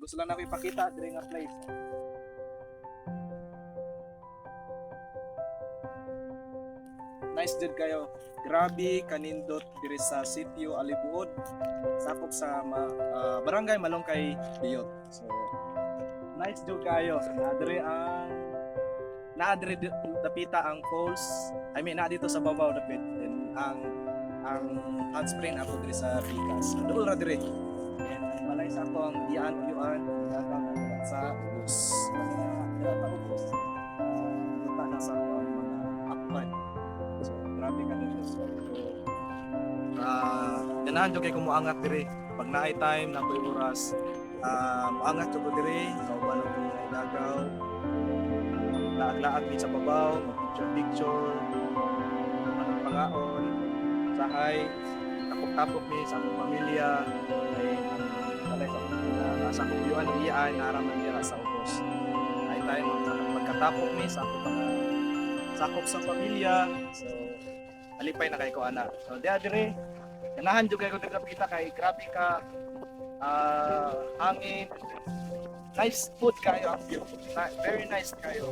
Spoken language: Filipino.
gusto lang na ako ipakita diri nga place. Nice jud kayo. Grabe kanindot diri sa sitio Alibuod, sakop sa barangay Malongkay, Diyot. So nice jud kayo. Naadre dapita ang falls. I mean na dito sa babaw dapit. Then ang hot spring ako diri sa Picas. Dool ra diri. And balay sa ako ang iyaan sa ubos. Ubos. Kita na sa ako ang mga akban. So grabe ka nito. So ganahan jud kay ko moangat diri. Pag naay time na ko'y oras, moangat jud ko diri, kauban ko nga idagaw. Laag-laag din sa babaw, picture, anong pangaon, sahay, tapok-tapok ni sa akong pamilya, ay balay sa akong yuan iyaan, naraman nila sa ubos. Ay tayo magkatapok ni sa akong mga sakop sa pamilya, so alipay na kay ko ana. So dire, ganahan jud kay ko diri kita kay grabe ka hangin, nice food kayo ang view, very nice kayo.